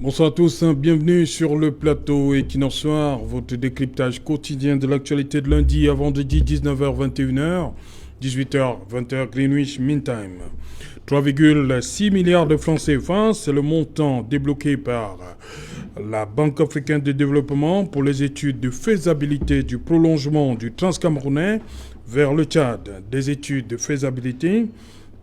Bonsoir à tous, bienvenue sur le plateau Equinox Soir, votre décryptage quotidien de l'actualité de lundi à vendredi 19h-21h, 18h-20h Greenwich Mean Time. 3,6 milliards de francs CFA, c'est le montant débloqué par la Banque africaine de développement pour les études de faisabilité du prolongement du Transcamerounais vers le Tchad. Des études de faisabilité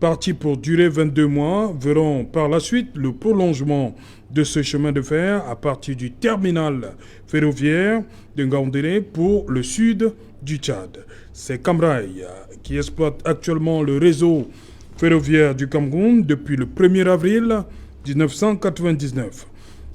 parties pour durer 22 mois verront par la suite le prolongement de ce chemin de fer à partir du terminal ferroviaire de Ngaoundéré pour le sud du Tchad. C'est Camrail qui exploite actuellement le réseau ferroviaire du Cameroun depuis le 1er avril 1999.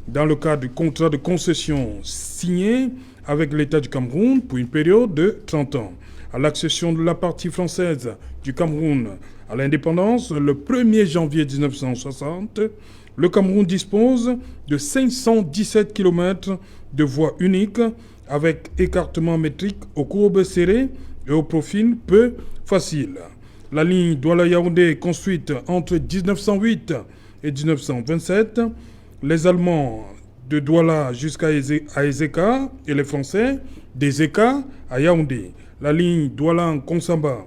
Dans le cadre du contrat de concession signé avec l'État du Cameroun pour une période de 30 ans. À l'accession de la partie française du Cameroun à l'indépendance, le 1er janvier 1960, le Cameroun dispose de 517 km de voies uniques avec écartement métrique aux courbes serrées et au profil peu facile. La ligne Douala-Yaoundé est construite entre 1908 et 1927. Les Allemands de Douala jusqu'à Ezeka et les Français d'Ezeka à Yaoundé. La ligne Douala-Konsamba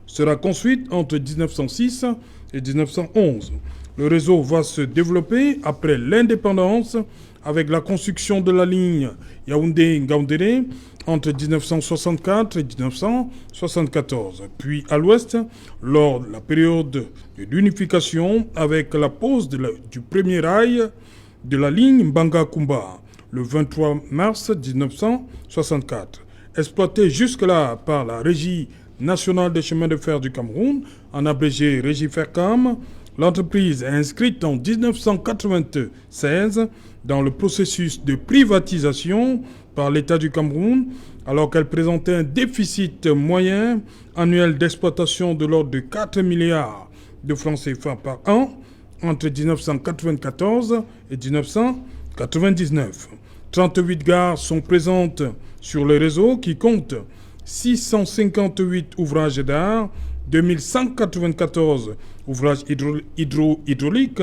sera construite entre 1906 et 1911. Le réseau va se développer après l'indépendance avec la construction de la ligne Yaoundé-Ngaoundéré entre 1964 et 1974. Puis à l'ouest, lors de la période de l'unification avec la pose du premier rail de la ligne Mbanga-Kumba le 23 mars 1964. Exploité jusque-là par la Régie nationale des chemins de fer du Cameroun, en abrégé Régie Fercam, l'entreprise est inscrite en 1996 dans le processus de privatisation par l'État du Cameroun, alors qu'elle présentait un déficit moyen annuel d'exploitation de l'ordre de 4 milliards de francs CFA par an entre 1994 et 1999. 38 gares sont présentes sur le réseau qui compte 658 ouvrages d'art, 2194 ouvrages hydrauliques,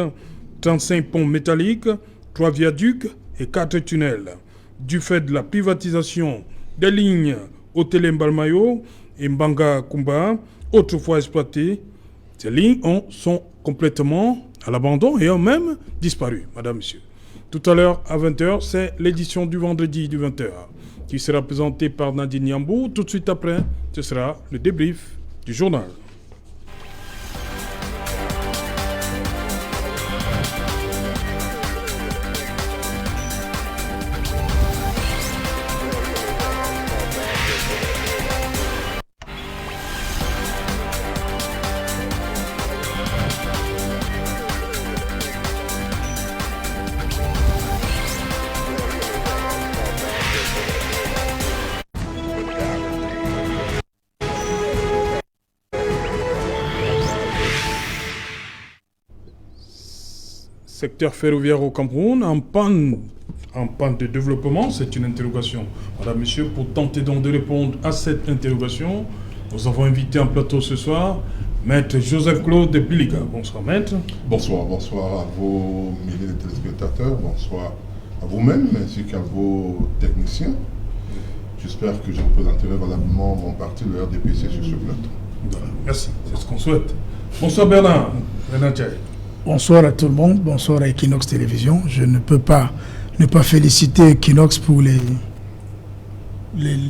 35 ponts métalliques, 3 viaducs et 4 tunnels. Du fait de la privatisation des lignes Otele-Mbalmayo et Mbanga-Kumba, autrefois exploitées, ces lignes sont complètement à l'abandon et ont même disparu, madame, monsieur. Tout à l'heure, à 20h, c'est l'édition du vendredi du 20h qui sera présentée par Nadine Yambou. Tout de suite après, ce sera le débrief du journal. Secteur ferroviaire au Cameroun en panne de développement, c'est une interrogation. Madame, monsieur, pour tenter donc de répondre à cette interrogation, nous avons invité en plateau ce soir Maître Joseph-Claude Biliga. Bonsoir, Maître. Bonsoir à vos milliers de téléspectateurs, bonsoir à vous-même ainsi qu'à vos techniciens. J'espère que je représenterai valablement mon parti, le RDPC, sur ce plateau. Voilà, merci, c'est ce qu'on souhaite. Bonsoir Bernard Tchaï. Bonsoir à tout le monde, bonsoir à Equinox Télévision. Je ne peux pas ne pas féliciter Equinox pour les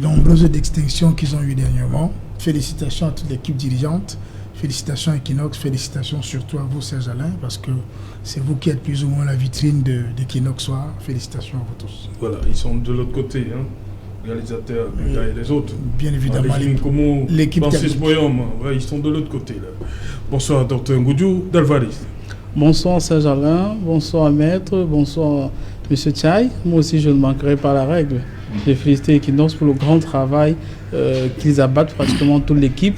nombreuses extinctions qu'ils ont eues dernièrement. Félicitations à toute l'équipe dirigeante, félicitations à Equinox, félicitations surtout à vous Serge Alain, parce que c'est vous qui êtes plus ou moins la vitrine d'Equinox Soir. Félicitations à vous tous. Voilà, ils sont de l'autre côté, hein, réalisateurs et les autres. Bien évidemment. L'équipe Francis Boyom, ouais, ils sont de l'autre côté. Là. Bonsoir Dr Ngoudou Dalvaris. Bonsoir Serge Alain, bonsoir Maître, bonsoir Monsieur Tchaï. Moi aussi je ne manquerai pas la règle. J'ai félicité Equinox pour le grand travail qu'ils abattent pratiquement toute l'équipe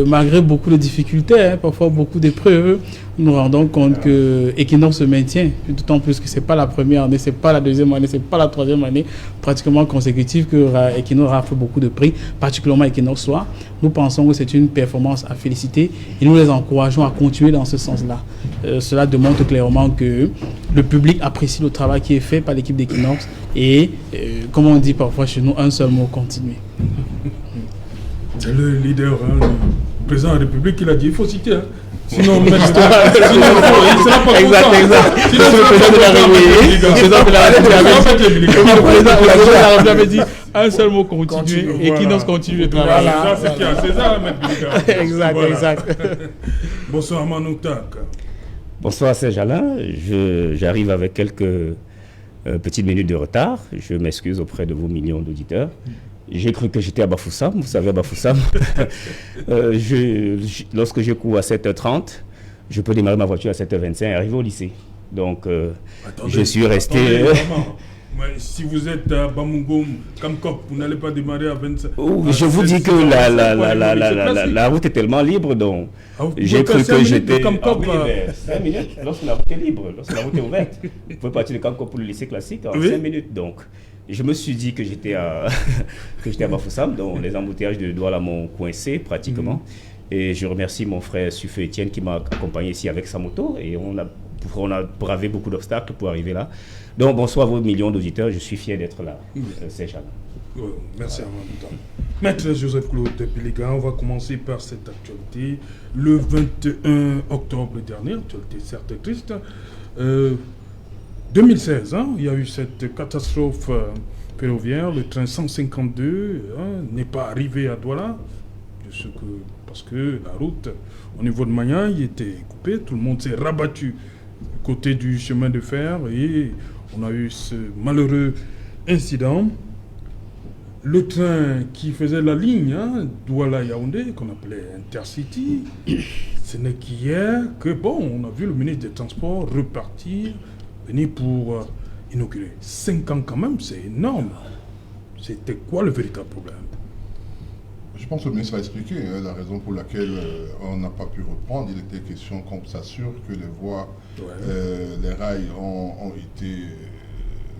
malgré beaucoup de difficultés, hein, parfois beaucoup d'épreuves, nous rendons compte que Equinox se maintient, d'autant plus que ce n'est pas la première année, ce n'est pas la deuxième année, ce n'est pas la troisième année pratiquement consécutive que Equinox rafle beaucoup de prix, particulièrement Equinox Soir. Nous pensons que c'est une performance à féliciter et nous les encourageons à continuer dans ce sens-là. Cela démontre clairement que le public apprécie le travail qui est fait par l'équipe d'Equinox et, comme on dit parfois chez nous, un seul mot, continuer. C'est le leader, hein, le président de la République, qui l'a dit, il faut citer. Hein. Sinon, il sera pas exact. Sinon, le président de la République, avait dit un seul mot, continuer, et qui n'ose continuer de travailler. Voilà. Ça, c'est ça, M. Exact. Bonsoir, Manoutak. Bonsoir, Serge-Alain. J'arrive avec quelques petites minutes de retard. Je m'excuse auprès de vos millions d'auditeurs. J'ai cru que j'étais à Bafoussam. Vous savez, à Bafoussam, lorsque je cours à 7h30, je peux démarrer ma voiture à 7h25 et arriver au lycée. Donc, je suis resté... Mais si vous êtes à Bamungom, Kamkop, vous n'allez pas démarrer à 25... je vous dis que la route est tellement libre, donc j'ai cru que j'étais... 5 minutes, lorsque la route est libre, lorsque la route est ouverte. Vous pouvez partir de Kamkop pour le lycée classique en 5 minutes, donc... Je me suis dit que j'étais à Bafoussam, donc les embouteillages de Douala m'ont coincé pratiquement. Et je remercie mon frère Sufé Etienne qui m'a accompagné ici avec sa moto. Et on a bravé beaucoup d'obstacles pour arriver là. Donc bonsoir à vos millions d'auditeurs, je suis fier d'être là. C'est Jeanne. Merci à vous. Maître Joseph-Claude Piligan, on va commencer par cette actualité. Le 21 octobre dernier, actualité certes triste, 2016, hein, il y a eu cette catastrophe ferroviaire, le train 152 n'est pas arrivé à Douala, parce que la route au niveau de Magnaï était coupée, tout le monde s'est rabattu du côté du chemin de fer et on a eu ce malheureux incident. Le train qui faisait la ligne Douala-Yaoundé, qu'on appelait Intercity, ce n'est qu'hier que, on a vu le ministre des Transports repartir, venir pour inaugurer. 5 ans quand même, c'est énorme. C'était quoi le véritable problème? Je pense que le ministre a expliqué la raison pour laquelle on n'a pas pu reprendre. Il était question qu'on s'assure que les voies, les rails ont été,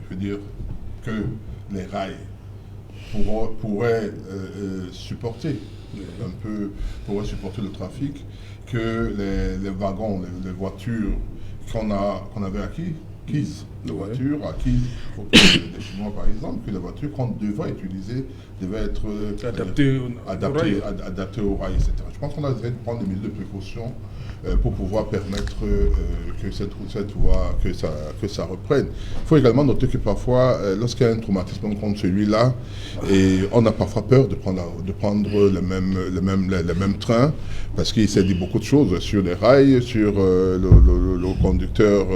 je veux dire, que les rails pourraient supporter un peu, pourraient supporter le trafic, que les wagons, les voitures qu'on avait acquises, les voitures acquises des Chinois par exemple, que les voitures qu'on devait utiliser devaient être adaptées au rail, etc. Je pense qu'on a besoin de prendre des mesures de précaution pour pouvoir permettre que cette voie, que ça reprenne. Il faut également noter que parfois, lorsqu'il y a un traumatisme comme celui-là, et on a parfois peur de prendre le même train, parce qu'il s'est dit beaucoup de choses sur les rails, sur le conducteur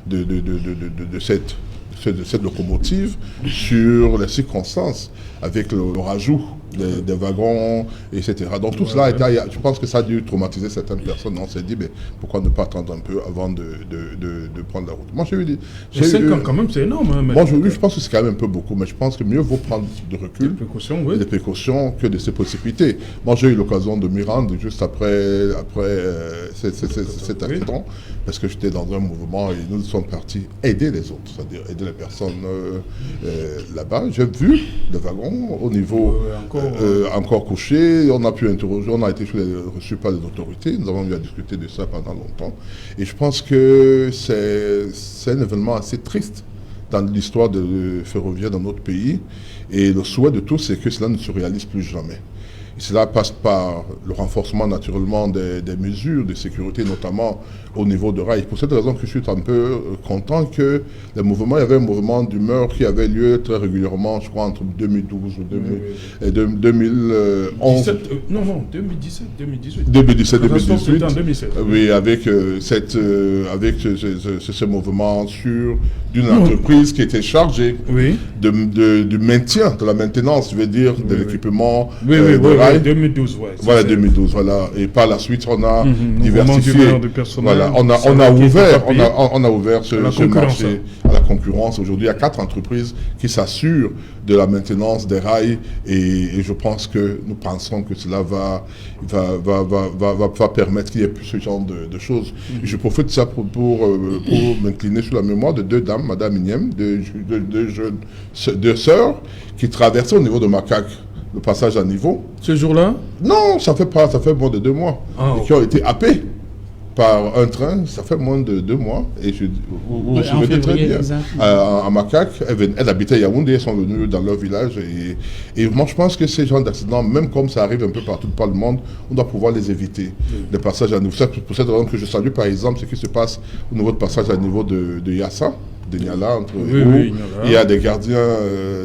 de cette locomotive, sur les circonstances, avec le rajout des wagons, etc. Donc tout cela, je pense que ça a dû traumatiser certaines personnes. On s'est dit, mais pourquoi ne pas attendre un peu avant de prendre la route? Moi, j'ai eu 5 ans quand même, c'est énorme. Moi, je pense que c'est quand même un peu beaucoup, mais je pense que mieux vaut prendre de recul, des précautions que de se précipiter. Moi, j'ai eu l'occasion de m'y rendre juste après cet accident, parce que j'étais dans un mouvement et nous sommes partis aider les autres, c'est-à-dire aider les personnes là-bas. J'ai vu le wagon au niveau encore couché, on a pu interroger, on a été reçus par les autorités, nous avons eu à discuter de ça pendant longtemps. Et je pense que c'est un événement assez triste dans l'histoire de ferroviaire dans notre pays. Et le souhait de tous, c'est que cela ne se réalise plus jamais. Et cela passe par le renforcement naturellement des mesures de sécurité, notamment au niveau de rail. Pour cette raison que je suis un peu content que il y avait un mouvement d'humeur qui avait lieu très régulièrement, je crois, entre 2012 et 2011. 2017. Oui, avec ce mouvement sur d'une entreprise qui était chargée du maintien, de la maintenance, je veux dire, de l'équipement. rails. 2012, ouais. Voilà, 2012, voilà. Et par la suite, on a diversifié. Voilà, on a ouvert ce marché à la concurrence. Aujourd'hui, il y a 4 entreprises qui s'assurent de la maintenance des rails et je pense que nous pensons que cela va permettre qu'il y ait plus ce genre de choses. Et je profite de ça pour m'incliner sur la mémoire de 2 dames, Madame Igniem, 2 sœurs qui traversaient au niveau de Macaque le passage à niveau. Ce jour-là? Non, ça fait moins de 2 mois. Et qui ont été happés par un train, ça fait moins de 2 mois. Et vous vous souvenez très bien. À Macaque, elles habitaient Yaoundé, elles sont venues dans leur village. Et moi, je pense que ces genres d'accidents, même comme ça arrive un peu partout par le monde, on doit pouvoir les éviter. Les passages à niveau. C'est pour cette raison que je salue, par exemple, ce qui se passe au niveau de passage à niveau de Yassa, de Niala, il y a des gardiens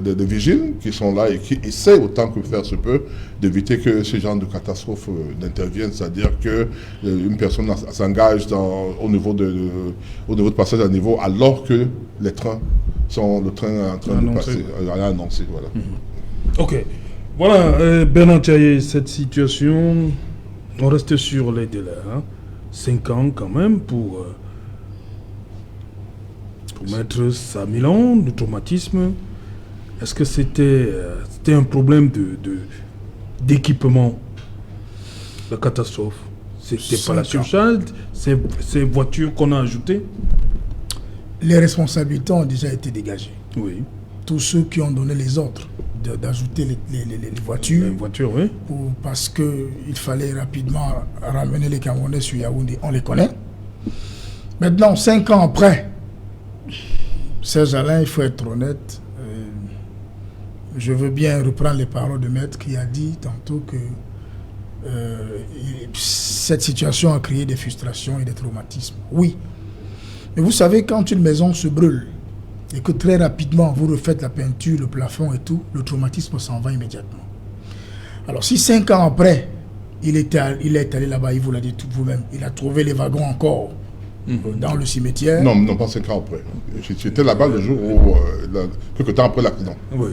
de vigile qui sont là et qui essaient autant que faire se peut d'éviter que ce genre de catastrophe n'intervienne, c'est-à-dire qu'une personne s'engage au niveau de passage à niveau alors que le train est en train de passer, à annoncer. Voilà. Ok. Voilà, Bernard Tchaye, cette situation, on reste sur les délais. 5 ans quand même pour mettre ça à Milan, le traumatisme. Est-ce que c'était un problème d'équipement, la catastrophe? C'était pas la surcharge, ces voitures qu'on a ajoutées? Les responsabilités ont déjà été dégagées. Oui. Tous ceux qui ont donné les ordres d'ajouter les voitures. Les voitures, oui. Parce qu'il fallait rapidement ramener les Camerounais sur Yaoundé, on les connaît. Maintenant, 5 ans après, Serge Alain, il faut être honnête, je veux bien reprendre les paroles de Maître qui a dit tantôt que cette situation a créé des frustrations et des traumatismes. Oui. Mais vous savez, quand une maison se brûle et que très rapidement vous refaites la peinture, le plafond et tout, le traumatisme s'en va immédiatement. Alors si 5 ans après, il est allé là-bas, il vous l'a dit tout vous-même, il a trouvé les wagons encore dans le cimetière. Non, pas 5 ans après. J'étais là-bas le jour où, quelques temps après l'accident. Oui.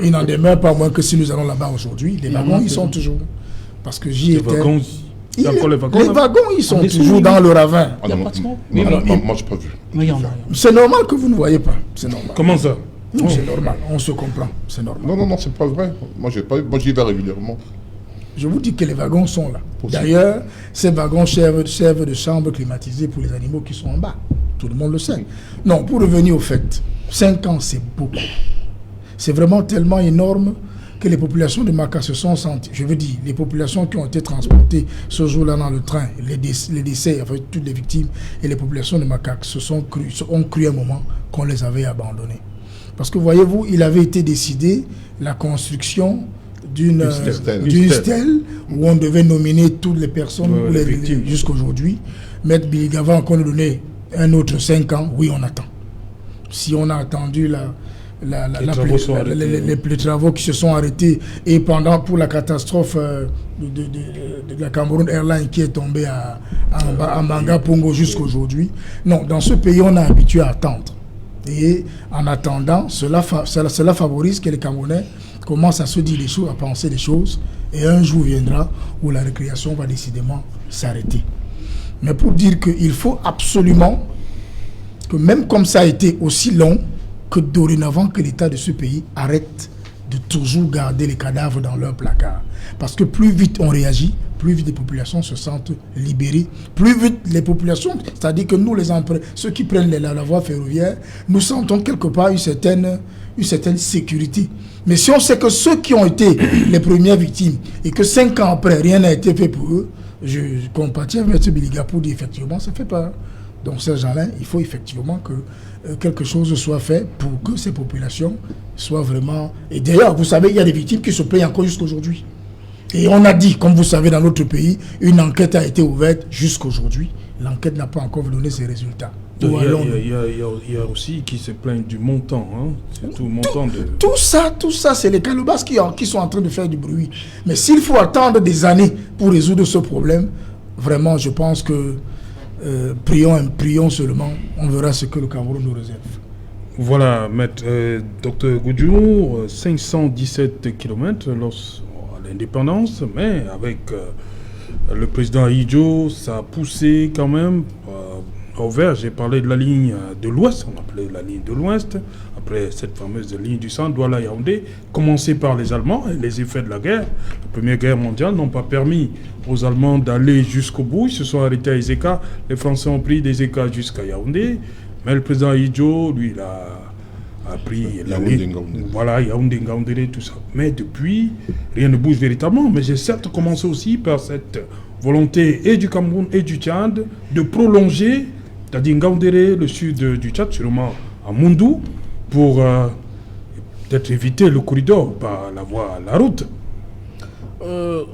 Il n'en demeure pas moins que si nous allons là-bas aujourd'hui, les wagons, ils sont toujours. Parce que j'y étais. Les wagons, ils sont toujours dans le ravin. Moi, je n'ai pas vu. C'est normal que vous ne voyez pas. C'est normal. Comment ça? Non, c'est normal. On se comprend. C'est normal. Non, c'est pas vrai. Moi, j'y vais régulièrement. Je vous dis que les wagons sont là. D'ailleurs, ces wagons servent de chambre climatisée pour les animaux qui sont en bas. Tout le monde le sait. Non, pour revenir au fait, 5 ans, c'est beaucoup. C'est vraiment tellement énorme que les populations de Maca se sont senties. Je veux dire, les populations qui ont été transportées ce jour-là dans le train, les décès, enfin, toutes les victimes, et les populations de Maca ont cru un moment qu'on les avait abandonnés. Parce que voyez-vous, il avait été décidé la construction d'une stèle où on devait nominer toutes les personnes jusqu'aujourd'hui. Maître Biligava a encore nous donné un autre 5 ans. Oui, on attend. Si on a attendu les travaux qui se sont arrêtés et pour la catastrophe de la Cameroun Airlines qui est tombée à Mbanga Pongo jusqu'aujourd'hui. Non, dans ce pays, on est habitué à attendre. Et en attendant, cela favorise que les Camerounais commencent à se dire des choses, à penser des choses, et un jour viendra où la récréation va décidément s'arrêter. Mais pour dire qu'il faut absolument que même comme ça a été aussi long, que dorénavant que l'État de ce pays arrête de toujours garder les cadavres dans leur placard. Parce que plus vite on réagit, plus vite les populations se sentent libérées, plus vite les populations, c'est-à-dire que nous, ceux qui prennent la voie ferroviaire, nous sentons quelque part une certaine sécurité. Mais si on sait que ceux qui ont été les premières victimes et que 5 ans après, rien n'a été fait pour eux, je compatis avec M. Biliga pour dire effectivement, ça fait peur. Donc, Serge Alain, il faut effectivement que quelque chose soit fait pour que ces populations soient vraiment... Et d'ailleurs, vous savez, il y a des victimes qui se plaignent encore jusqu'aujourd'hui. Et on a dit, comme vous savez, dans notre pays, une enquête a été ouverte jusqu'aujourd'hui. L'enquête n'a pas encore donné ses résultats. Il y a aussi qui se plaignent du montant. C'est tout le montant de... Tout ça, c'est les calebasses qui sont en train de faire du bruit. Mais s'il faut attendre des années pour résoudre ce problème, vraiment, je pense que prions seulement, on verra ce que le Cameroun nous réserve. Voilà, Dr Goudjou, 517 km l'indépendance, mais avec le président Ahidjo, ça a poussé quand même au vert. J'ai parlé de la ligne de l'Ouest, on appelait la ligne de l'Ouest, après cette fameuse ligne du centre, Douala-Yaoundé, commencée par les Allemands et les effets de la guerre. La Première Guerre mondiale n'ont pas permis aux Allemands d'aller jusqu'au bout, ils se sont arrêtés à Ezeka, les Français ont pris des Ezeka jusqu'à Yaoundé, mais le président Ahidjo, lui, il a pris la ligne, voilà, Yaoundé, Ngaoundéré, tout ça. Mais depuis, rien ne bouge véritablement. Mais j'ai certes commencé aussi par cette volonté et du Cameroun et du Tchad de prolonger, c'est-à-dire Ngaoundéré, le sud du Tchad, sûrement à Moundou, pour peut-être éviter le corridor par la route.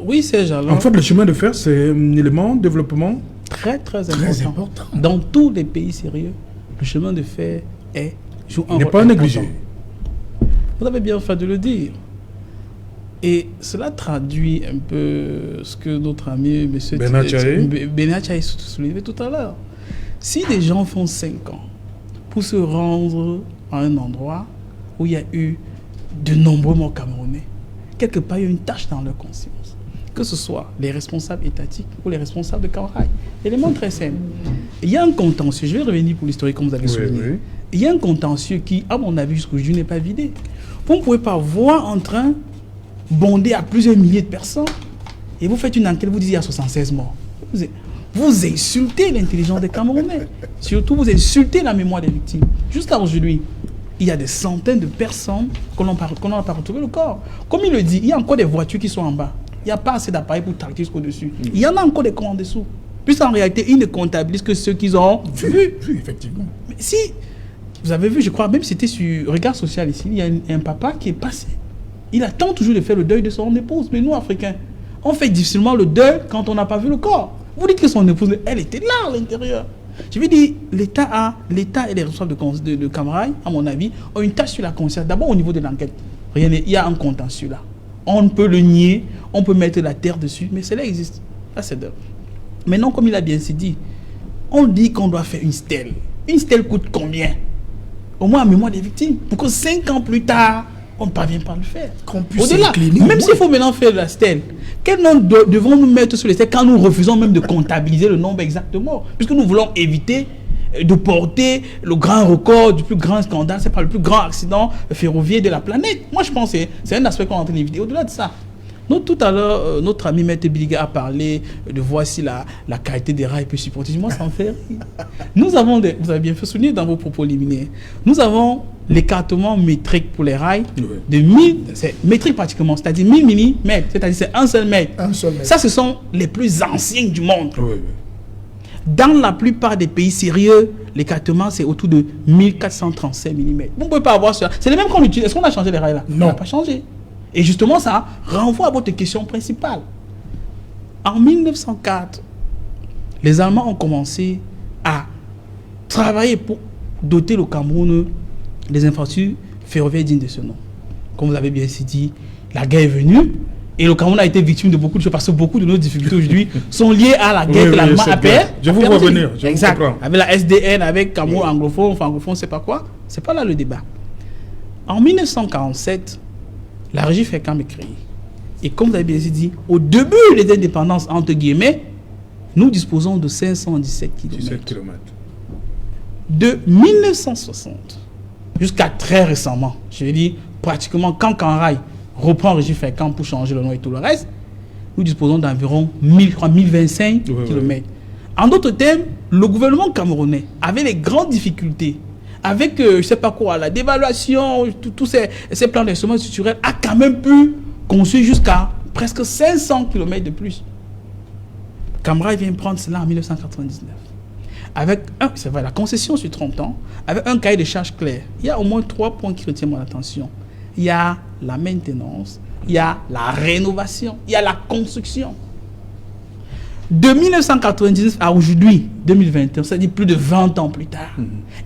Oui, Serge. En fait, le chemin de fer, c'est un élément de développement très important. Dans tous les pays sérieux, le chemin de fer n'est pas négligé. Vous avez bien fait de le dire. Et cela traduit un peu ce que notre ami M. Benachaye soulevait tout à l'heure. Si des gens font 5 ans pour se rendre à un endroit où il y a eu de nombreux morts camerounais, quelque part il y a une tâche dans leur conscience. Que ce soit les responsables étatiques ou les responsables de Camraille. Élément très simple. Il y a un contentieux, je vais revenir pour l'historique comme vous avez souligné. Oui. Il y a un contentieux qui, à mon avis, jusqu'aujourd'hui n'est pas vidé. Vous ne pouvez pas voir en train bondé à plusieurs milliers de personnes et vous faites une enquête, vous dites il y a 76 morts. Vous insultez l'intelligence des Camerounais. Surtout, vous insultez la mémoire des victimes. Jusqu'à aujourd'hui, il y a des centaines de personnes qu'on n'a pas retrouvé le corps. Comme il le dit, il y a encore des voitures qui sont en bas. Il n'y a pas assez d'appareils pour tracter jusqu'au-dessus. Il y en a encore des corps en dessous. Puisqu'en réalité, ils ne comptabilisent que ceux qu'ils ont vus. Effectivement. Mais si, vous avez vu, je crois, même c'était sur Regard Social ici, il y a un papa qui est passé. Il attend toujours de faire le deuil de son épouse. Mais nous, Africains, on fait difficilement le deuil quand on n'a pas vu le corps. Vous dites que son épouse, elle était là à l'intérieur. Je veux dire, l'État et les responsables de Camraille, à mon avis, ont une tâche sur la conscience. D'abord au niveau de l'enquête. Il y a un contentieux là. On ne peut le nier, on peut mettre la terre dessus, mais cela existe. Là, c'est d'eux. Maintenant, comme il a bien dit, on dit qu'on doit faire une stèle. Une stèle coûte combien? Au moins en mémoire des victimes. Pour que 5 ans plus tard, on ne parvient pas à le faire. Au-delà, même s'il faut maintenant faire la stèle, quel nom devons-nous mettre sur les stèles quand nous refusons même de comptabiliser le nombre exactement? Puisque nous voulons éviter de porter le grand record du plus grand scandale, c'est pas le plus grand accident ferroviaire de la planète. Moi, je pense que c'est un aspect qu'on est en train d'éviter. Au-delà de ça, tout à l'heure, notre ami Maître Biliga a parlé de voir si la qualité des rails peut supporter. Moi, ça en fait rire. Nous avons, vous avez bien fait souligner dans vos propos liminaires, nous avons l'écartement métrique pour les rails de 1000, c'est métrique pratiquement, c'est-à-dire 1000 mm, c'est-à-dire c'est un seul mètre. Ça, ce sont les plus anciens du monde. Oui. Dans la plupart des pays sérieux, l'écartement, c'est autour de 1435 mm. Vous ne pouvez pas avoir ça. C'est le même qu'on utilise. Est-ce qu'on a changé les rails là? Non. On n'a pas changé. Et justement, ça renvoie à votre question principale. En 1904, les Allemands ont commencé à travailler pour doter le Cameroun des infrastructures ferroviaires dignes de ce nom. Comme vous l'avez bien dit, la guerre est venue et le Cameroun a été victime de beaucoup de choses parce que beaucoup de nos difficultés aujourd'hui sont liées à la guerre que l'Allemagne a perdue. Je vous vois venir. Exact. Avec la SDN, avec Cameroun anglophone, francophone, c'est pas quoi. C'est pas là le débat. En 1947, la régie FECAM est créée. Et comme vous avez bien dit, au début des indépendances, entre guillemets, nous disposons de 517 km. De 1960 jusqu'à très récemment, je veux dire, pratiquement quand Camraille reprend régie FECAM pour changer le nom et tout le reste, nous disposons d'environ 1025 km. En d'autres termes, le gouvernement camerounais avait les grandes difficultés avec, je ne sais pas quoi, la dévaluation, tous ces plans d'instruments structurels, a quand même pu construire jusqu'à presque 500 km de plus. Camraille vient prendre cela en 1999. Avec c'est vrai, la concession sur 30 ans, avec un cahier de charges clair. Il y a au moins 3 points qui retiennent mon attention. Il y a la maintenance, il y a la rénovation, il y a la construction. De 1999 à aujourd'hui, 2021, c'est-à-dire plus de 20 ans plus tard,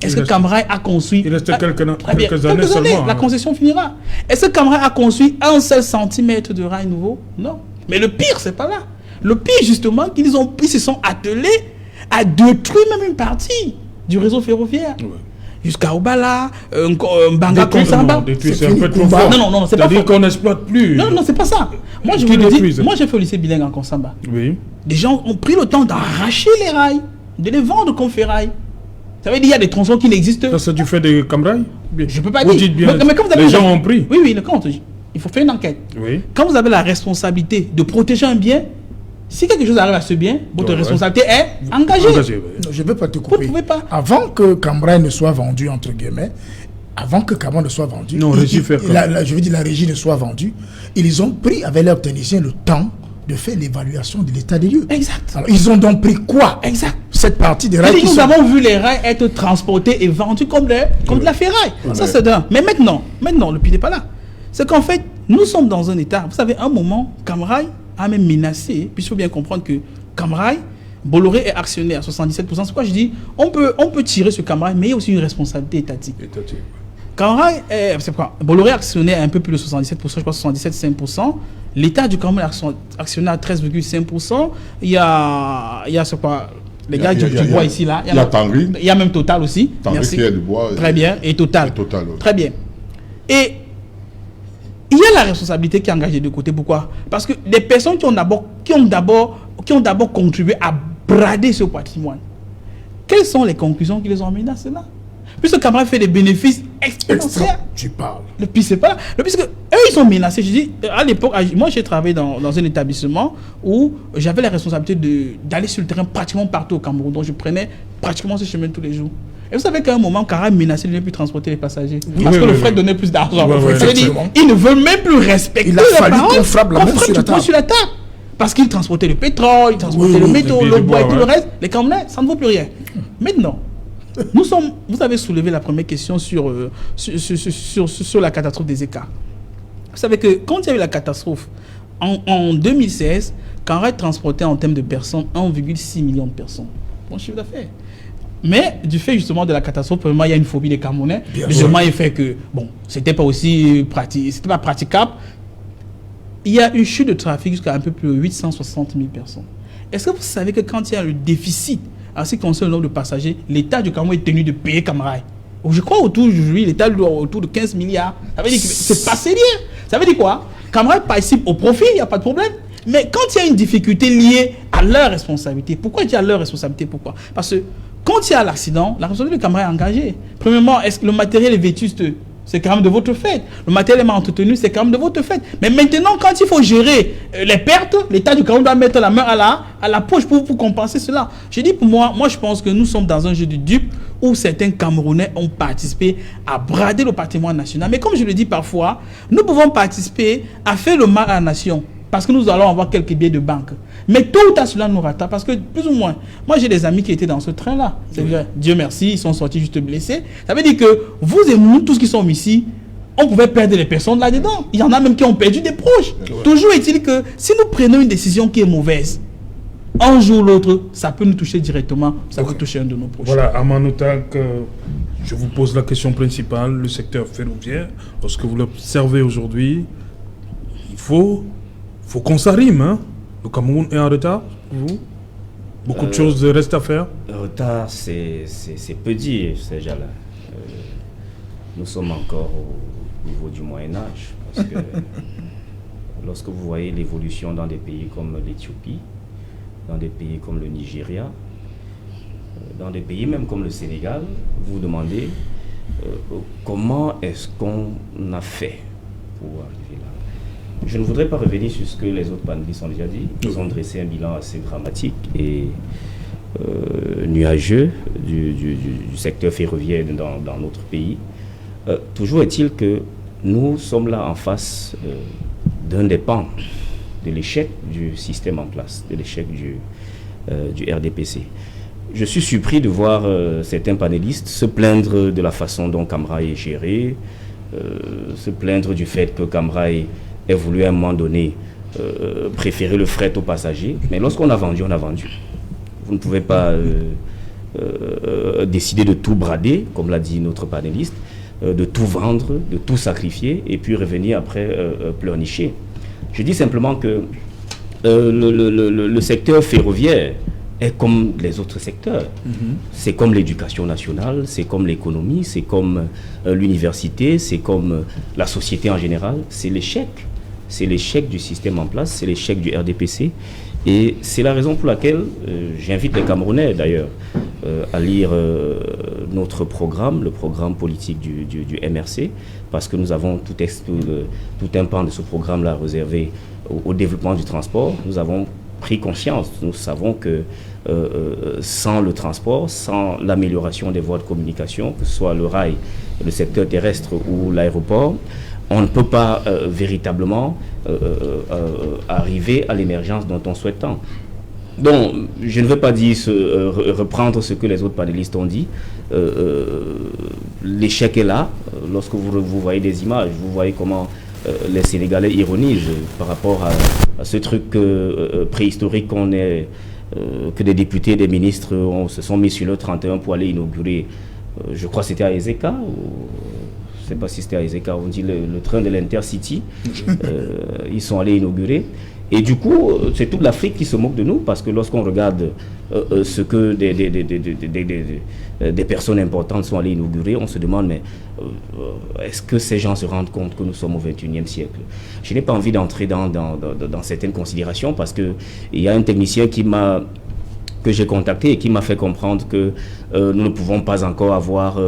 est-ce que Camraille a construit... Il reste quelques années seulement. La concession finira. Est-ce que Camraille a construit un seul centimètre de rail nouveau? Non. Mais le pire, c'est pas là. Le pire, justement, qu'ils se sont attelés à détruire même une partie du réseau ferroviaire. jusqu'à Obala, Mbanga Konsamba. C'est un peu trop fort. Non, c'est pas C'est-à-dire qu'on n'exploite plus. Non, c'est pas ça. Moi, je vous le dis, moi j'ai fait au lycée bilingue en Konsamba. Oui. Des gens ont pris le temps d'arracher les rails, de les vendre comme ferraille. Ça veut dire qu'il y a des tronçons qui n'existent pas. Ça, c'est du fait de Camrail? Je peux pas vous dire. Dites bien. Mais quand vous avez les gens ont pris. Oui, le compte. Il faut faire une enquête. Oui. Quand vous avez la responsabilité de protéger un bien, si quelque chose arrive à ce bien, votre responsabilité est engagée. Non, je ne veux pas te couper. Vous ne pouvez pas. Avant que Camrail ne soit vendu, entre guillemets, avant que Camrail ne soit vendu, non, je veux dire la régie ne soit vendue, ils ont pris avec leurs techniciens le temps de faire l'évaluation de l'état des lieux. Exact. Alors, ils ont donc pris quoi? Exact. Cette partie des rails. Nous avons vu les rails être transportés et vendus comme de la ferraille. Ça, c'est d'un. Mais maintenant, le pire n'est pas là. C'est qu'en fait, nous sommes dans un état. Vous savez, à un moment, Camrail a même menacé, puis il faut bien comprendre que Camrail, Bolloré est actionnaire à 77%. C'est pourquoi je dis, on peut tirer sur Camrail, mais il y a aussi une responsabilité étatique. Camrail, c'est quoi? Bolloré actionnaire à un peu plus de 77%, je crois 77,5%. L'État du Cameroun actionnaire à 13,5%. Il y a ce quoi? Les gars du bois ici, là. Il y a Tangri. Il y a même Total aussi. Tangri qui est du bois. Très bien. Et Total. Oui. Très bien. Et il y a la responsabilité qui est engagée de côté. Pourquoi? Parce que des personnes qui ont d'abord contribué à brader ce patrimoine, quelles sont les conclusions qui les ont amenées à cela? Puisque Camrail fait des bénéfices exponentiels. Tu parles. Le pire, c'est pas là. Le pire, c'est que eux, ils sont menacés. Je dis, à l'époque, moi, j'ai travaillé dans un établissement où j'avais la responsabilité d'aller sur le terrain pratiquement partout au Cameroun. Donc, je prenais pratiquement ce chemin tous les jours. Et vous savez qu'à un moment, Camrail menaçait de ne plus transporter les passagers. Parce que le fret donnait plus d'argent. Ça veut dire, ils ne veulent même plus respecter il a fallu qu'on frappe la main sur la table. Parce qu'ils transportaient le pétrole, ils transportaient le métaux, le bois et tout le reste. Les Camerounais, ça ne vaut plus rien. Maintenant, vous avez soulevé la première question sur la catastrophe des écarts. Vous savez que quand il y a eu la catastrophe, en 2016, Camrail transportait en termes de personnes 1,6 million de personnes. Bon chiffre d'affaires. Mais du fait justement de la catastrophe, il y a une phobie des Camerounais. Justement, il fait que, c'était pas aussi c'était pas praticable. Il y a une chute de trafic jusqu'à un peu plus de 860 000 personnes. Est-ce que vous savez que quand il y a le déficit, en ce qui concerne le nombre de passagers, l'État du Cameroun est tenu de payer Camrail? Je crois aujourd'hui, l'État doit autour de 15 milliards. Ça veut dire que c'est pas sérieux. Ça veut dire quoi? Camrail participe au profit, il n'y a pas de problème. Mais quand il y a une difficulté liée à leur responsabilité, pourquoi je dis à leur responsabilité? Pourquoi? Parce que quand il y a l'accident, la responsabilité de Camrail est engagée. Premièrement, est-ce que le matériel est vétuste? C'est quand même de votre fait. Le matériel est mal entretenu, c'est quand même de votre fait. Mais maintenant, quand il faut gérer les pertes, l'État du Cameroun doit mettre la main à la poche pour compenser cela. Je dis pour moi, je pense que nous sommes dans un jeu de dupes où certains Camerounais ont participé à brader le patrimoine national. Mais comme je le dis parfois, nous pouvons participer à faire le mal à la nation parce que nous allons avoir quelques billets de banque. Mais tôt ou tard, cela nous rattrape parce que, plus ou moins, moi j'ai des amis qui étaient dans ce train-là. C'est vrai, Dieu merci, ils sont sortis juste blessés. Ça veut dire que vous et nous, tous qui sommes ici, on pouvait perdre des personnes là-dedans. Il y en a même qui ont perdu des proches. Toujours est-il que si nous prenons une décision qui est mauvaise, un jour ou l'autre, ça peut nous toucher directement, ça peut toucher un de nos proches. Voilà, à Manotak, je vous pose la question principale, le secteur ferroviaire. Lorsque vous l'observez aujourd'hui, il faut qu'on s'arrime, hein. Le Cameroun est en retard pour vous? Beaucoup de choses restent à faire? Retard, c'est peu dire, c'est déjà là. Nous sommes encore au niveau du Moyen-Âge. Parce que lorsque vous voyez l'évolution dans des pays comme l'Éthiopie, dans des pays comme le Nigeria, dans des pays même comme le Sénégal, vous vous demandez comment est-ce qu'on a fait pour arriver là. Je ne voudrais pas revenir sur ce que les autres panélistes ont déjà dit. Ils ont dressé un bilan assez dramatique et nuageux du secteur ferroviaire dans notre pays. Toujours est-il que nous sommes là en face d'un des pans de l'échec du système en place, de l'échec du RDPC. Je suis surpris de voir certains panélistes se plaindre de la façon dont Camrail est géré, se plaindre du fait que Camrail ait voulu à un moment donné préférer le fret aux passagers. Mais lorsqu'on a vendu, on a vendu. Vous ne pouvez pas décider de tout brader, comme l'a dit notre panéliste, de tout vendre, de tout sacrifier, et puis revenir après pleurnicher. Je dis simplement que le secteur ferroviaire est comme les autres secteurs. C'est comme l'éducation nationale, c'est comme l'économie, c'est comme l'université, c'est comme la société en général. C'est l'échec. C'est l'échec du système en place, c'est l'échec du RDPC. Et c'est la raison pour laquelle j'invite les Camerounais d'ailleurs à lire notre programme, le programme politique du MRC, parce que nous avons tout un pan de ce programme-là réservé au développement du transport. Nous avons pris conscience, nous savons que sans le transport, sans l'amélioration des voies de communication, que ce soit le rail, le secteur terrestre ou l'aéroport, on ne peut pas véritablement arriver à l'émergence dont on souhaite tant. Donc, je ne veux pas dire reprendre ce que les autres panélistes ont dit. L'échec est là. Lorsque vous voyez des images, vous voyez comment les Sénégalais ironisent par rapport à ce truc préhistorique que des députés, des ministres se sont mis sur le 31 pour aller inaugurer, je crois que c'était à Ezeka, je ne sais pas si c'était à Ezeka, on dit le train de l'Intercity. Ils sont allés inaugurer. Et du coup, c'est toute l'Afrique qui se moque de nous, parce que lorsqu'on regarde ce que des personnes importantes sont allées inaugurer, on se demande, mais est-ce que ces gens se rendent compte que nous sommes au XXIe siècle? Je n'ai pas envie d'entrer dans certaines considérations, parce qu'il y a un technicien que j'ai contacté et qui m'a fait comprendre que nous ne pouvons pas encore avoir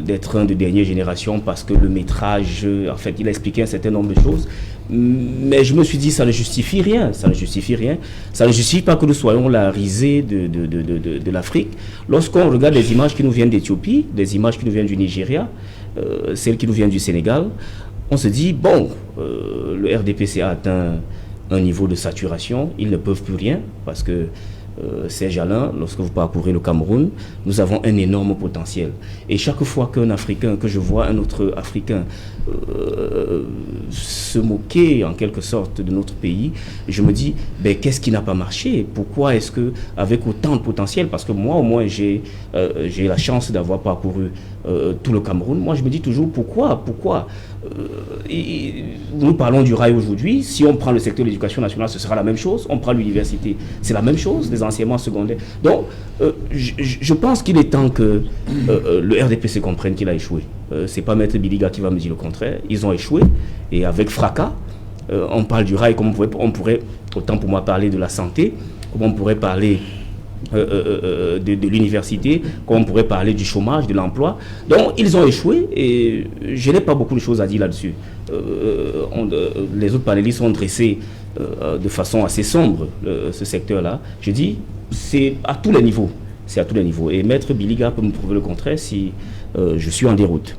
des trains de dernière génération parce que le métrage, en fait, il a expliqué un certain nombre de choses. Mais je me suis dit, ça ne justifie rien. Ça ne justifie rien. Ça ne justifie pas que nous soyons la risée de l'Afrique. Lorsqu'on regarde les images qui nous viennent d'Éthiopie, des images qui nous viennent du Nigeria, celles qui nous viennent du Sénégal, on se dit, bon, le RDPC a atteint un niveau de saturation. Ils ne peuvent plus rien parce que Serge Alain, lorsque vous parcourez le Cameroun, nous avons un énorme potentiel. Et chaque fois qu'un Africain, que je vois un autre Africain se moquer en quelque sorte de notre pays, je me dis, ben, qu'est-ce qui n'a pas marché? Pourquoi est-ce que, avec autant de potentiel, parce que moi au moins j'ai la chance d'avoir parcouru tout le Cameroun, moi je me dis toujours pourquoi nous parlons du rail aujourd'hui. Si on prend le secteur de l'éducation nationale, ce sera la même chose. On prend l'université, c'est la même chose, les enseignements secondaires. Donc, je pense qu'il est temps que le RDPC comprenne qu'il a échoué. C'est pas Maître Biliga qui va me dire le contraire. Ils ont échoué, et avec fracas. On parle du rail comme on pourrait, autant pour moi, parler de la santé, comme on pourrait parler de l'université, comme on pourrait parler du chômage, de l'emploi. Donc, ils ont échoué, et je n'ai pas beaucoup de choses à dire là-dessus. Les autres panélistes ont dressé de façon assez sombre ce secteur-là. Je dis, c'est à tous les niveaux. C'est à tous les niveaux. Et Maître Biliga peut me prouver le contraire si je suis en déroute.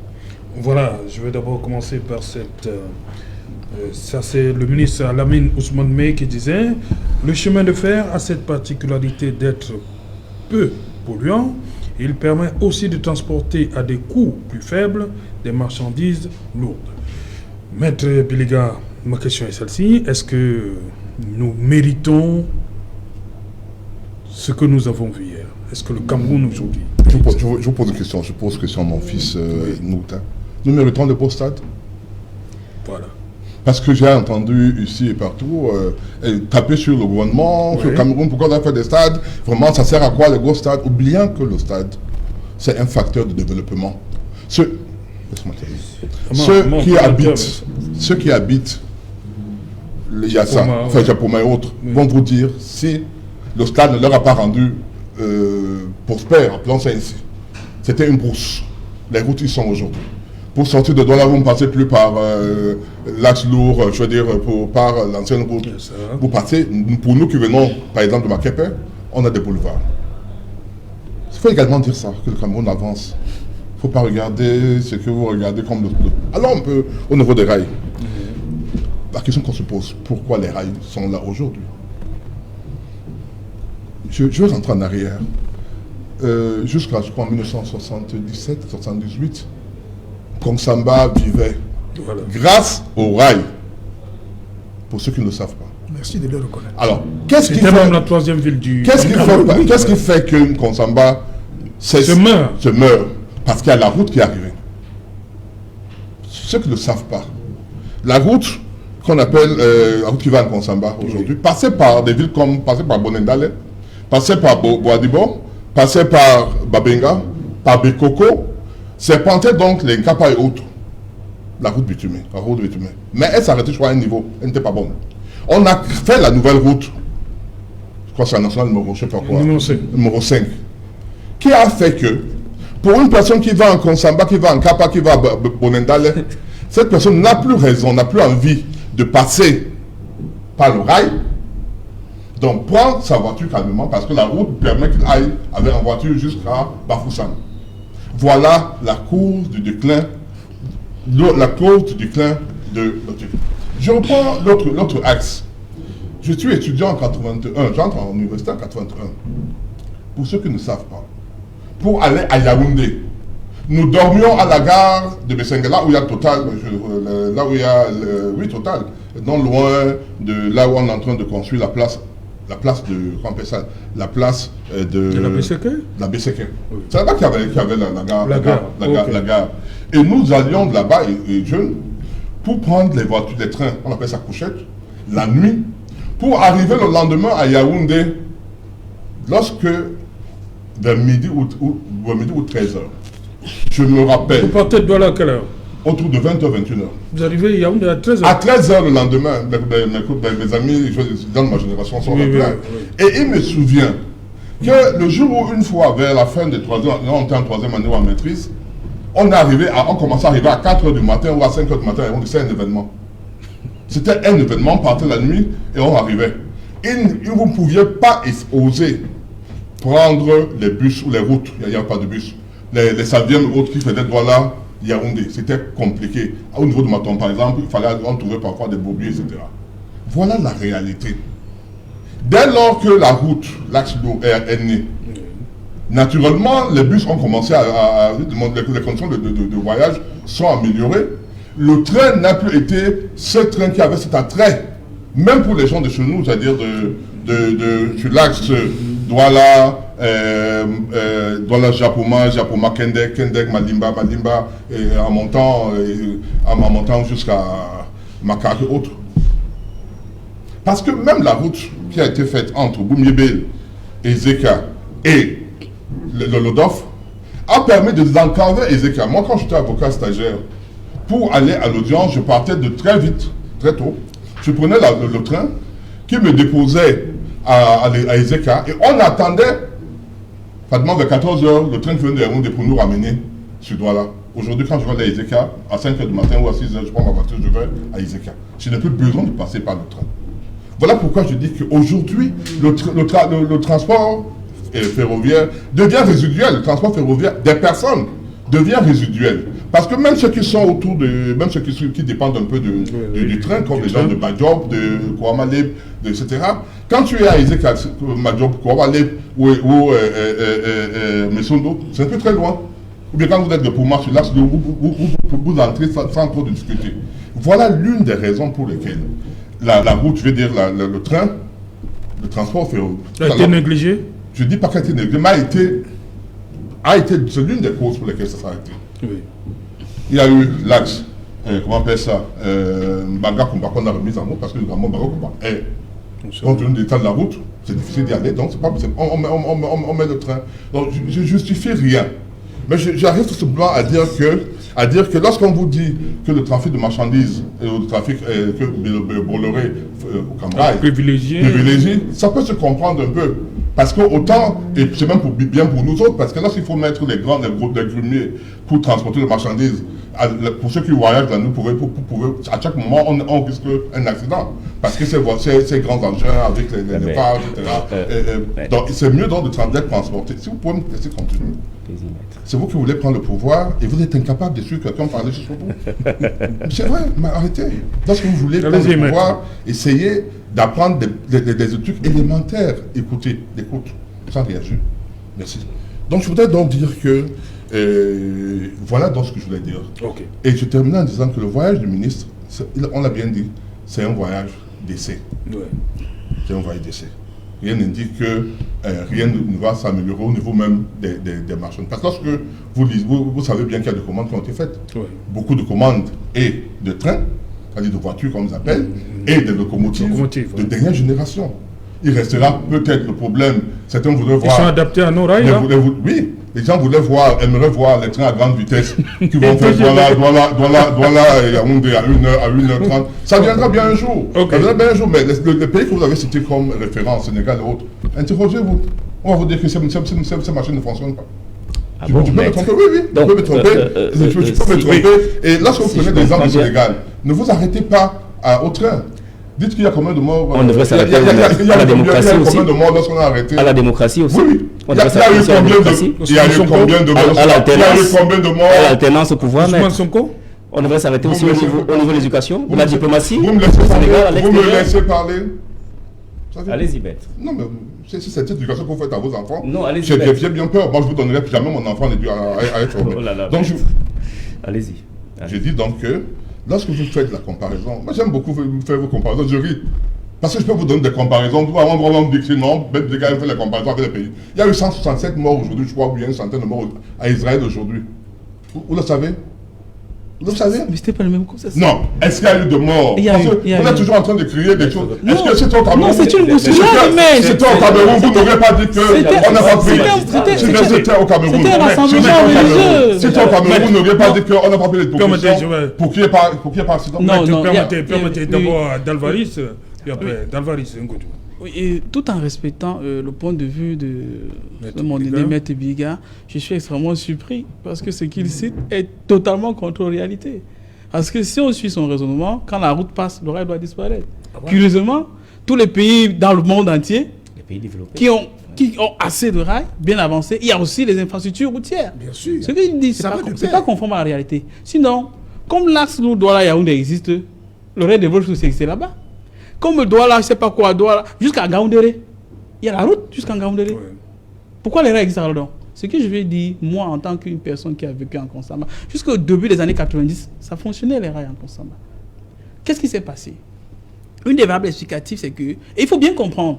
Voilà, je vais d'abord commencer par cette... ça, c'est le ministre Lamine Ousmane Mey qui disait « Le chemin de fer a cette particularité d'être peu polluant. Il permet aussi de transporter à des coûts plus faibles des marchandises lourdes. » Maître Biliga, ma question est celle-ci. Est-ce que nous méritons ce que nous avons vu hier? Est-ce que le Cameroun aujourd'hui... Je vous pose une question. Je pose une question à mon fils Nouta. Nous méritons le beau stade? Voilà. Parce que j'ai entendu ici et partout taper sur le gouvernement, sur le Cameroun, pourquoi on a fait des stades, vraiment ça sert à quoi les gros stades, oubliant que le stade, c'est un facteur de développement. Ceux qui habitent les Yassa, enfin Japoma et autres, vont vous dire si le stade ne leur a pas rendu prospère, appelons ça ainsi. C'était une brousse. Les routes y sont aujourd'hui. Pour sortir de Douala, vous ne passez plus par l'axe lourd, je veux dire, par l'ancienne route. Vous passez, pour nous qui venons, par exemple, de Makepe, on a des boulevards. Il faut également dire ça, que le Cameroun avance. Il ne faut pas regarder ce que vous regardez comme le... Alors on peut, au niveau des rails. La question qu'on se pose, pourquoi les rails sont là aujourd'hui? Je vais rentrer en arrière. Jusqu'à, je crois, en 1977-78, Konsamba vivait grâce au rail, pour ceux qui ne le savent pas. Merci de le reconnaître. Alors, qu'est-ce qui fait même la troisième ville du... Qu'est-ce qui fait que Konsamba se meurt? Parce qu'il y a la route qui est arrivée. Ceux qui ne le savent pas, la route qu'on appelle la route qui va à Konsamba aujourd'hui, passait par des villes comme, passait par Bonendale, passait par Boadibo, passait par Babenga, par Bekoko, serpentait donc les Nkapa et autres. La route bitumée, Mais elle s'arrêtait, je crois, à un niveau, elle n'était pas bonne. On a fait la nouvelle route, je crois que c'est la nationale numéro, je sais pas quoi, numéro 5, qui a fait que, pour une personne qui va en Konsamba, qui va en Kapa, qui va à Bonendale, cette personne n'a plus raison, n'a plus envie de passer par le rail. Donc, prendre sa voiture calmement parce que la route permet qu'il aille avec en voiture jusqu'à Bafoussam. Voilà la cause du déclin, de l'autre. Je reprends l'autre axe. Je suis étudiant en 81, j'entre en université en 81. Pour ceux qui ne savent pas, pour aller à Yaoundé, nous dormions à la gare de Bessengela où il y a Total, Total, non loin de là où on est en train de construire la place de, comment on appelle ça, la place de la BCK. La BCK. Oui. C'est là-bas qu'il y avait la gare. Et nous allions de là-bas, et jeunes, pour prendre les voitures, les trains, on appelle ça couchette, la nuit, pour arriver le lendemain à Yaoundé, lorsque vers midi ou 13h. Je me rappelle. Vous partez de Douala à quelle heure? Autour de 20h, 21h. Vous arrivez à Yaoundé à 13h? À 13h le lendemain, mes amis dans ma génération sont là. Et il me souvient que le jour où, une fois, vers la fin de 3 ans, on était en 3e année ou en maîtrise, on commençait à arriver à 4h du matin ou à 5h du matin et on disait un événement. C'était un événement, on partait la nuit et on arrivait. Et vous ne pouviez pas oser prendre les bus ou les routes, il n'y a pas de bus. Les Savièmes autres qui faisaient Douala, Yaoundé, c'était compliqué. Au niveau de Maton, par exemple, on trouvait parfois des bobiers, etc. Voilà la réalité. Dès lors que la route, l'axe est né, naturellement, les bus ont commencé les conditions de voyage sont améliorées. Le train n'a plus été ce train qui avait cet attrait, même pour les gens de chez nous, c'est-à-dire sur l'axe Douala, Japoma, Kendek, Malimba, et en montant jusqu'à Makar et autres. Parce que même la route qui a été faite entre Boumiébel et Zeka et le Lodof a permis de désenclaver Ezeka. Moi, quand j'étais avocat stagiaire, pour aller à l'audience, je partais de très vite, très tôt. Je prenais le train qui me déposait à Ezeka et on attendait, pratiquement vers 14h, le train qui venait de Yaoundé pour nous ramener sur Douala. Aujourd'hui, quand je vais à Ezeka, à 5h du matin ou à 6h, je prends ma voiture, je vais à Ezeka. Je n'ai plus besoin de passer par le train. Voilà pourquoi je dis qu'aujourd'hui, le transport ferroviaire devient résiduel. Le transport ferroviaire des personnes devient résiduel. Parce que même ceux qui sont autour de, même ceux qui dépendent un peu du train, comme les gens de Badjob, de Kouamaleb, etc. Quand tu es à Ezeka, Badjob, Kouamaleb ou Messondo, c'est un peu très loin. Ou bien quand vous êtes de Pouma sur l'axe, vous entrez sans trop de difficulté. Voilà l'une des raisons pour lesquelles la route, je veux dire le train, le transport ferroviaire a été négligé. Je ne dis pas qu'elle a été négligée, mais c'est l'une des causes pour lesquelles ça s'est arrêté. Oui. Il y a eu l'axe, comment on appelle ça, Baga Kumba qu'on a remis en route parce que le Gamon Baga Kumba est, compte tenu de l'état de la route, c'est difficile d'y aller, donc on met le train. Donc je ne justifie rien. Mais j'arrive tout simplement à dire que lorsqu'on vous dit que le trafic de marchandises et le trafic que Bolloré au Cambrai privilégié, ça peut se comprendre un peu. Parce que autant, et c'est même bien pour nous autres, parce que lorsqu'il faut mettre les grumiers pour transporter les marchandises, pour ceux qui voyagent là, nous à chaque moment, on risque un accident. Parce que ces grands engins avec les phares, etc. Donc c'est mieux donc d'être transporté. Si vous pouvez me laisser continuer. C'est vous qui voulez prendre le pouvoir et vous êtes incapable de suivre quelqu'un parler sur vous. C'est vrai, mais arrêtez. Lorsque vous voulez prendre le pouvoir, essayez d'apprendre des trucs élémentaires. Écoutez, l'écoute, sans réagir. Merci. Donc je voudrais donc dire que voilà donc ce que je voulais dire. Okay. Et je termine en disant que le voyage du ministre, on l'a bien dit, c'est un voyage d'essai. Ouais. C'est un voyage d'essai. Rien n'indique que rien ne va s'améliorer au niveau même des marchands. Parce que lorsque vous savez bien qu'il y a des commandes qui ont été faites, beaucoup de commandes et de trains, c'est-à-dire de voitures comme ils appellent, et de locomotives de dernière génération. il restera peut-être le problème. Certains voudraient voir... Ils sont adaptés à nos rails, là. Oui, les gens aimeraient voir les trains à grande vitesse qui vont faire Douala, Yaoundé à 1h30. Ça viendra bien un jour. Ça viendra bien un jour, mais le pays que vous avez cité comme référence, Sénégal et autres, interrogez-vous. On va vous dire que ces machines ne fonctionnent pas. Tu peux me tromper, oui, tu peux me tromper. Tu peux me tromper. Et lorsque vous prenez des exemples du Sénégal, ne vous arrêtez pas au train. Dites qu'il y a combien de morts. On devrait s'arrêter à la démocratie aussi. Combien de morts lorsqu'on a arrêté. À la démocratie aussi. Oui. Il y a eu combien de morts. À l'alternance au pouvoir. On devrait s'arrêter aussi au niveau de l'éducation, de la diplomatie. Vous me laissez parler. Allez-y, bête. Non, mais c'est cette éducation que vous faites à vos enfants. Non, allez-y. J'ai bien peur. Moi, je vous donnerai plus jamais mon enfant à être formé. Oh là là. Donc, allez-y. Je dis donc que lorsque vous faites la comparaison, moi j'aime beaucoup faire vos comparaisons, je ris. Parce que je peux vous donner des comparaisons. Vous allez me dire que non, des gars ont fait la comparaison avec les pays. Il y a eu 167 morts aujourd'hui, je crois, ou bien une centaine de morts à Israël aujourd'hui. Vous le savez? Vous le savez? Mais c'était pas le même coup, ça. Non. Est-ce qu'il y a eu de morts? On est toujours en train de crier des choses. Est-ce que c'est au Cameroun? Non, c'est une bousculade, mais... C'était au Cameroun, vous n'aurez pas dit qu'on n'a pas pris. C'était au Cameroun. C'était un rassemblement religieux. C'était au Cameroun, vous n'auriez pas dit qu'on n'a pas pris les propositions pour qu'il n'y ait pas accident. Non, permettez d'abord à Dalvaris, puis après Dalvaris, un coup. Oui, et tout en respectant le point de vue de mon aîné Maître Biga, je suis extrêmement surpris parce que ce qu'il cite est totalement contre la réalité. Parce que si on suit son raisonnement, quand la route passe, le rail doit disparaître. Curieusement, tous les pays dans le monde entier les pays développés qui ont assez de rails bien avancés, il y a aussi les infrastructures routières. Bien sûr. Ce qu'il dit, c'est pas conforme à la réalité. Sinon, comme l'axe Douala-Yaoundé existe, le rail développe c'est là-bas. Comme Douala, je ne sais pas quoi, Douala, jusqu'à Gaoundéré. Il y a la route jusqu'à Gaoundéré. Ouais. Pourquoi les rails existent alors? Ce que je vais dire, moi, en tant qu'une personne qui a vécu en Konsamba, jusqu'au début des années 90, ça fonctionnait les rails en Konsamba. Qu'est-ce qui s'est passé? Une des variables explicatives, c'est que, et il faut bien comprendre,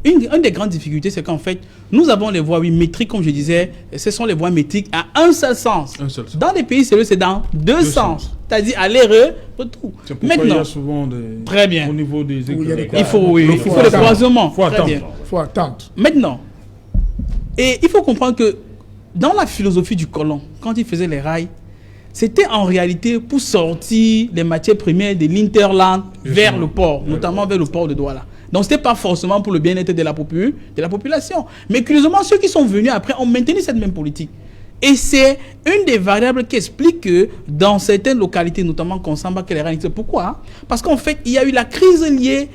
une des grandes difficultés, c'est qu'en fait, nous avons les voies métriques, comme je disais, ce sont les voies métriques à un seul sens. Dans les pays sérieux, c'est dans deux sens. C'est-à-dire aller retour. C'est pourquoi il y a souvent des... Très bien. Au niveau des écoles. Il faut des croisements. Il faut attendre. Maintenant, et il faut comprendre que dans la philosophie du colon, quand il faisait les rails, c'était en réalité pour sortir les matières premières de l'Interland vers le port, notamment vers le port de Douala. Donc, ce n'était pas forcément pour le bien-être de la population. Mais curieusement, ceux qui sont venus après ont maintenu cette même politique. Et c'est une des variables qui explique que dans certaines localités, notamment Konsamba, que les rails existent. Pourquoi? Parce qu'en fait, il y a eu la crise liée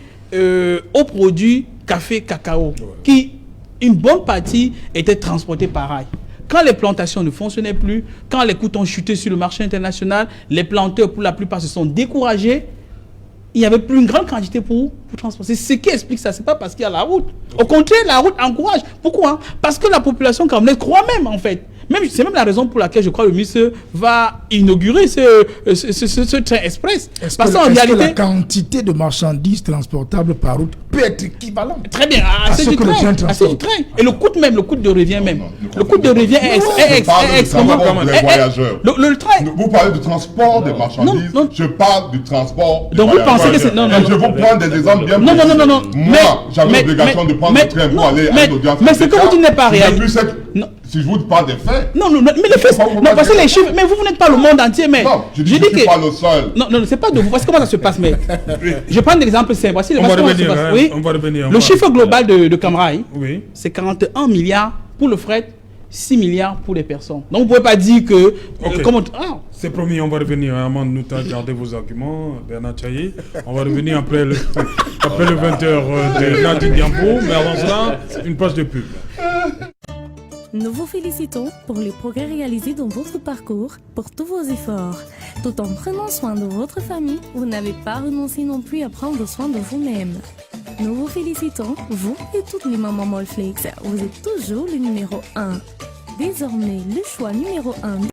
aux produits café, cacao, qui, une bonne partie, était transportée par rail. Quand les plantations ne fonctionnaient plus, quand les coûts ont chuté sur le marché international, les planteurs, pour la plupart, se sont découragés. Il n'y avait plus une grande quantité pour transporter. C'est ce qui explique ça. Ce n'est pas parce qu'il y a la route. Au contraire, la route encourage. Pourquoi? Parce que la population camerounaise croit même, en fait. C'est même la raison pour laquelle je crois que le ministre va inaugurer ce train express. Est-ce que la quantité de marchandises transportables par route peut être équivalente? Très bien, à ce du train. Et le coût de revient même. Le coût de revient est extrêmement... Le train... Vous parlez du transport des marchandises, je parle du transport des voyageurs. Donc vous pensez que c'est... Non. Je vous prends des exemples bien précis. Non. Moi, j'avais l'obligation de prendre le train pour aller à l'audience. Mais ce que vous dites n'est pas réel. Si je vous parle des faits... Non, mais les faits... Non, parce que les chiffres... Mais vous n'êtes pas le monde entier, mais... Non, je dis que je ne suis pas le seul. Non, c'est pas de vous. Voici comment ça se passe, mais... Je prends des exemples simples. Voici on va revenir. Le chiffre global de Camrail, c'est 41 milliards pour le fret, 6 milliards pour les personnes. Donc, vous ne pouvez pas dire que... C'est promis, on va revenir. Amand Nouta, gardez vos arguments. Bernard Tchaye. On va revenir après le 20h de Nadine Diambo. Mais avant cela, une page de pub. Nous vous félicitons pour les progrès réalisés dans votre parcours, pour tous vos efforts. Tout en prenant soin de votre famille, vous n'avez pas renoncé non plus à prendre soin de vous-même. Nous vous félicitons, vous et toutes les mamans Molflix. Vous êtes toujours le numéro 1. Désormais, le choix numéro 1.